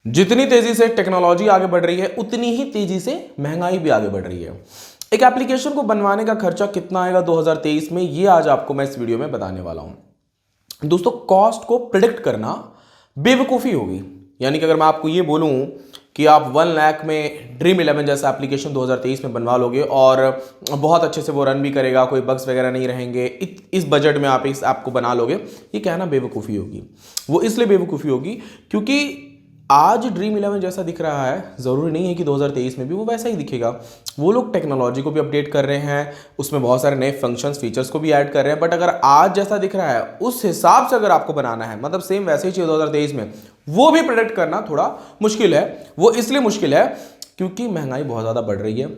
जितनी तेजी से टेक्नोलॉजी आगे बढ़ रही है उतनी ही तेजी से महंगाई भी आगे बढ़ रही है। एक एप्लीकेशन को बनवाने का खर्चा कितना आएगा 2023 में, ये आज आपको मैं इस वीडियो में बताने वाला हूं। दोस्तों, कॉस्ट को प्रिडिक्ट करना बेवकूफ़ी होगी। यानी कि अगर मैं आपको ये बोलूं कि आप 1 लाख में ड्रीम 11 जैसा एप्लीकेशन 2023 में बनवा लोगे और बहुत अच्छे से वो रन भी करेगा, कोई बग्स वगैरह नहीं रहेंगे, इस बजट में आप इस ऐप को बना लोगे, ये कहना बेवकूफ़ी होगी। वो इसलिए बेवकूफ़ी होगी क्योंकि आज ड्रीम 11 जैसा दिख रहा है, ज़रूरी नहीं है कि 2023 में भी वो वैसा ही दिखेगा। वो लोग टेक्नोलॉजी को भी अपडेट कर रहे हैं, उसमें बहुत सारे नए फंक्शंस फीचर्स को भी ऐड कर रहे हैं। बट अगर आज जैसा दिख रहा है उस हिसाब से अगर आपको बनाना है, मतलब सेम वैसे ही चाहिए 2023 में, वो भी प्रेडिक्ट करना थोड़ा मुश्किल है। वो इसलिए मुश्किल है क्योंकि महंगाई बहुत ज़्यादा बढ़ रही है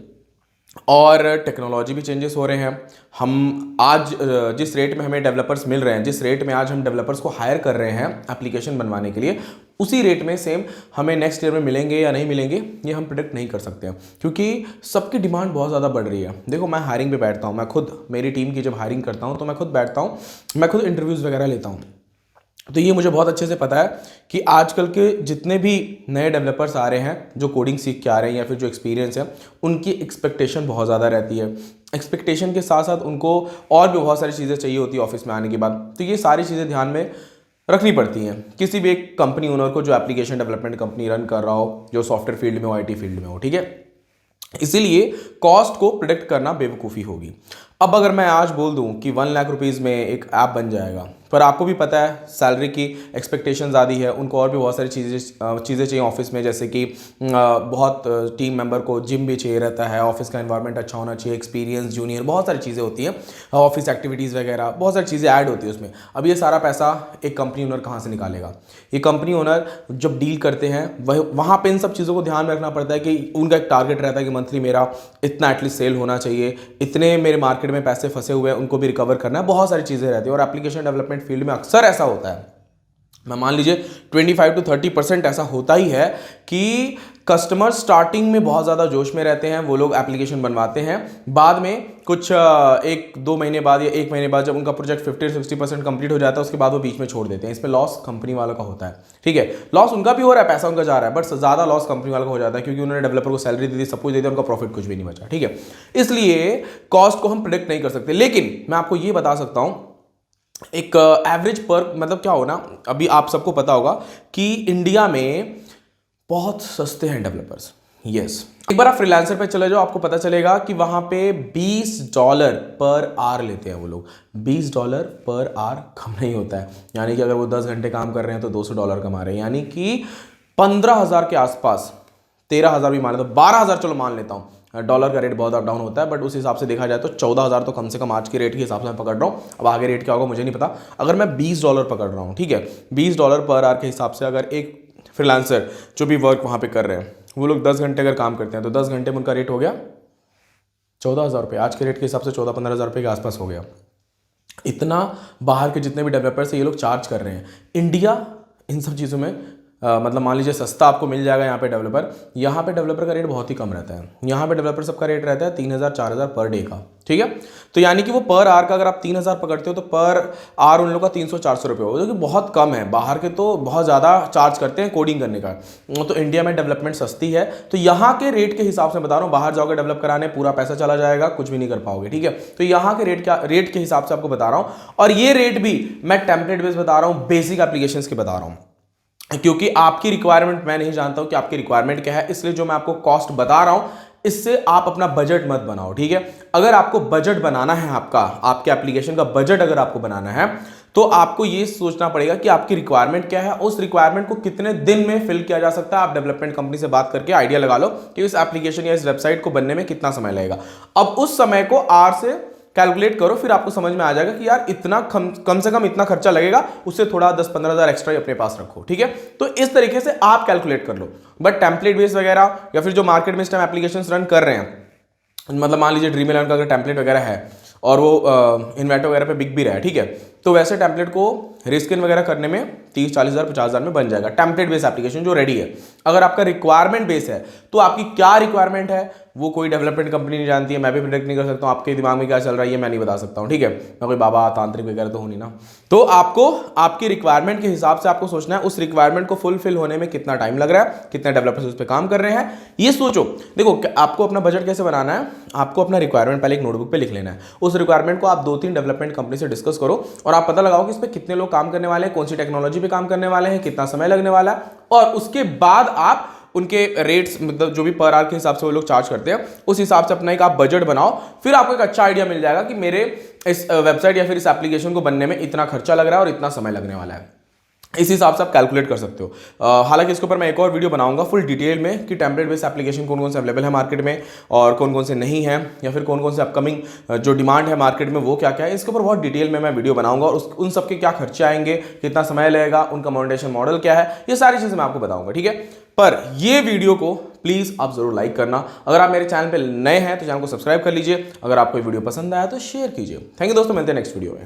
और टेक्नोलॉजी भी चेंजेस हो रहे हैं। हम आज जिस रेट में हमें डेवलपर्स मिल रहे हैं, जिस रेट में आज हम डेवलपर्स को हायर कर रहे हैं एप्लीकेशन बनवाने के लिए, उसी रेट में सेम हमें नेक्स्ट ईयर में मिलेंगे या नहीं मिलेंगे, ये हम प्रेडिक्ट नहीं कर सकते हैं क्योंकि सबकी डिमांड बहुत ज़्यादा बढ़ रही है। देखो, मैं हायरिंग पे बैठता हूँ, मैं खुद मेरी टीम की जब हायरिंग करता हूँ तो मैं खुद बैठता हूँ, मैं खुद इंटरव्यूज़ वगैरह लेता हूँ। तो ये मुझे बहुत अच्छे से पता है कि आजकल के जितने भी नए डेवलपर्स आ रहे हैं, जो कोडिंग सीख के आ रहे हैं या फिर जो एक्सपीरियंस है, उनकी एक्सपेक्टेशन बहुत ज़्यादा रहती है। एक्सपेक्टेशन के साथ साथ उनको और भी बहुत सारी चीज़ें चाहिए होती है ऑफिस में आने के बाद। तो ये सारी चीज़ें ध्यान में रखनी पड़ती हैं किसी भी एक कंपनी ओनर को जो एप्लीकेशन डेवलपमेंट कंपनी रन कर रहा हो, जो सॉफ्टवेयर फील्ड में हो, आईटी फील्ड में हो। ठीक है, इसीलिए कॉस्ट को प्रिडिक्ट करना बेवकूफ़ी होगी। अब अगर मैं आज बोल दूं कि 1 लाख रुपीज़ में एक ऐप बन जाएगा, पर आपको भी पता है सैलरी की एक्सपेक्टेशन ज़्यादा है, उनको और भी बहुत सारी चीज़ें चाहिए ऑफिस में, जैसे कि बहुत टीम मेंबर को जिम भी चाहिए रहता है, ऑफिस का एनवायरनमेंट अच्छा होना चाहिए, एक्सपीरियंस जूनियर, बहुत सारी चीज़ें होती हैं, ऑफिस एक्टिविटीज़ वगैरह, बहुत सारी चीज़ें ऐड होती है उसमें। अब ये सारा पैसा एक कंपनी ओनर कहाँ से निकालेगा? ये कंपनी ओनर जब डील करते हैं वहाँ पे इन सब चीज़ों को ध्यान में रखना पड़ता है कि उनका एक टारगेट रहता है कि मंथली मेरा इतना एटलीस्ट सेल होना चाहिए, इतने मेरे मार्केट में पैसे फंसे हुए हैं, उनको भी रिकवर करना है, बहुत सारी चीज़ें रहती है। और एप्लीकेशन डेवलपमेंट फील्ड में अक्सर ऐसा होता है, मैं मान लीजिए 25 to 30% ऐसा होता ही है कि कस्टमर स्टार्टिंग में बहुत ज़्यादा जोश में रहते हैं, वो लोग एप्लीकेशन बनवाते हैं, बाद में कुछ 1-2 महीने बाद या 1 महीने बाद जब उनका प्रोजेक्ट 50-60% कंप्लीट हो जाता है, उसके बाद वो बीच में छोड़ देते हैं। इसमें लॉस कंपनी वालों का होता है। ठीक है, लॉस उनका भी हो रहा है, पैसा उनका जा रहा है, बट ज़्यादा लॉस कंपनी वालों का हो जाता है क्योंकि उन्होंने डेवलपर को सैलरी दे दी, सब कुछ दे दिया, उनका प्रॉफिट कुछ भी नहीं बचा। ठीक है, इसलिए कॉस्ट को हम प्रिडिक्ट नहीं कर सकते। लेकिन मैं आपको ये बता सकता हूँ, एक एवरेज पर, मतलब क्या हो ना, अभी आप सबको पता होगा कि इंडिया में बहुत सस्ते हैं डेवलपर्स। यस, एक बार आप फ्रीलांसर पे चले जाओ, आपको पता चलेगा कि वहां पे $20 पर आवर लेते हैं वो लोग। $20 पर आवर कम नहीं होता है। यानी कि अगर वो 10 घंटे काम कर रहे हैं तो $200 कमा रहे हैं, यानी कि 15,000 के आसपास, 13,000 भी मान लेता हूँ, 12,000 चलो मान लेता हूँ। डॉलर का रेट बहुत अप डाउन होता है, बट उस हिसाब से देखा जाए तो 14,000 तो कम से कम आज के रेट के हिसाब से मैं पकड़ रहा हूँ। अब आगे रेट क्या होगा मुझे नहीं पता। अगर मैं $20 पकड़ रहा हूँ, ठीक है, $20 पर आवर के हिसाब से अगर एक फ्रीलांसर जो भी वर्क वहाँ पे कर रहे हैं, वो लोग 10 घंटे अगर काम करते हैं तो 10 घंटे में उनका रेट हो गया 14,000 रुपये। आज के रेट के हिसाब से 14-15,000 रुपये के आसपास हो गया। इतना बाहर के जितने भी डेवलपर्स हैं ये लोग चार्ज कर रहे हैं। इंडिया इन सब चीज़ों में मतलब मान लीजिए सस्ता आपको मिल जाएगा यहाँ पे डेवलपर का रेट बहुत ही कम रहता है। यहाँ पे डेवलपर सबका रेट रहता है 3,000-4,000 पर डे का। ठीक है, तो यानी कि वो पर आवर का अगर आप 3,000 पकड़ते हो तो पर आवर उन लोगों का 300-400 रुपये हो, जो कि बहुत कम है। बाहर के तो बहुत ज़्यादा चार्ज करते हैं कोडिंग करने का। तो इंडिया में डेवलपमेंट सस्ती है, तो यहाँ के रेट के हिसाब से बता रहा हूँ, बाहर जाओगे डेवलप कराने पूरा पैसा चला जाएगा, कुछ भी नहीं कर पाओगे। ठीक है, तो यहाँ के रेट के हिसाब से आपको बता रहा हूँ, और ये रेट भी मैं टेम्पलेट बेस बता रहा हूँ, बेसिक एप्लीकेशंस के बता रहा हूँ, क्योंकि आपकी रिक्वायरमेंट मैं नहीं जानता हूं कि आपकी रिक्वायरमेंट क्या है। इसलिए जो मैं आपको कॉस्ट बता रहा हूं, इससे आप अपना बजट मत बनाओ। ठीक है, अगर आपको बजट बनाना है, आपके एप्लीकेशन का बजट अगर आपको बनाना है, तो आपको ये सोचना पड़ेगा कि आपकी रिक्वायरमेंट क्या है, उस रिक्वायरमेंट को कितने दिन में फिल किया जा सकता है। आप डेवलपमेंट कंपनी से बात करके आइडिया लगा लो कि इस एप्लीकेशन या इस वेबसाइट को बनने में कितना समय लगेगा। अब उस समय को आर से कैलकुलेट करो, फिर आपको समझ में आ जाएगा कि यार इतना कम से कम इतना खर्चा लगेगा, उससे थोड़ा 10-15 हज़ार एक्स्ट्रा अपने पास रखो। ठीक है, तो इस तरीके से आप कैलकुलेट कर लो। बट टेम्पलेट बेस वगैरह या फिर जो मार्केट में इस टाइम एप्लीकेशंस रन कर रहे हैं, मतलब मान लीजिए ड्रीम 11 का अगर टेम्पलेट वगैरह है और वो इन्वेटो वगैरह पे बिक भी रहा है, ठीक है, तो वैसे टेम्पलेट को रिस्किन वगैरह करने में 30-40 हज़ार 50 हज़ार में बन जाएगा। टेम्पलेट बेस एप्लीकेशन जो रेडी है। अगर आपका रिक्वायरमेंट बेस है तो आपकी क्या रिक्वायरमेंट है वो कोई डेवलपमेंट कंपनी नहीं जानती है, मैं भी प्रेडिक्ट नहीं कर सकता हूँ आपके दिमाग में क्या चल रहा है ये मैं नहीं बता सकता हूँ, ठीक है। मैं कोई बाबा तांत्रिक वगैरह तो हूँ नहीं ना। तो आपको आपकी रिक्वायरमेंट के हिसाब से आपको सोचना है उस रिक्वायरमेंट को फुलफिल होने में कितना टाइम लग रहा है, कितने डेवलपर्स उस पर काम कर रहे हैं, ये सोचो। देखो आपको अपना बजट कैसे बनाना है, आपको अपना रिक्वायरमेंट पहले एक नोटबुक पे लिख लेना है। उस रिक्वायरमेंट को आप 2-3 डेवलपमेंट कंपनी से डिस्कस करो और आप पता लगाओ कि इस पर कितने लोग काम करने वाले हैं, कौन सी टेक्नोलॉजी पे काम करने वाले हैं, कितना समय लगने वाला है, और उसके बाद आप उनके रेट्स मतलब जो भी पर आवर के हिसाब से वो लोग चार्ज करते हैं उस हिसाब से अपना एक आप बजट बनाओ। फिर आपको एक अच्छा आइडिया मिल जाएगा कि मेरे इस वेबसाइट या फिर इस एप्लीकेशन को बनने में इतना खर्चा लग रहा है और इतना समय लगने वाला है। इस हिसाब से आप कैलकुलेट कर सकते हो। हालांकि इसके ऊपर मैं एक और वीडियो बनाऊंगा फुल डिटेल में कि टेम्पलेट बेस्ड एप्लीकेशन कौन कौन से अवेलेबल है मार्केट में और कौन कौन से नहीं है, या फिर कौन कौन से अपकमिंग जो डिमांड है मार्केट में वो क्या क्या है। इसके ऊपर बहुत डिटेल में मैं वीडियो बनाऊंगा और उन सब के क्या खर्चे आएंगे, कितना समय लगेगा, उनका मोनेटाइजेशन मॉडल क्या है, ये सारी चीज़ें मैं आपको बताऊंगा, ठीक है। पर ये वीडियो को प्लीज़ आप जरूर लाइक करना। अगर आप मेरे चैनल पर नए हैं तो चैनल को सब्सक्राइब कर लीजिए। अगर आपको वीडियो पसंद आया तो शेयर कीजिए। थैंक यू दोस्तों, मिलते हैं नेक्स्ट वीडियो में।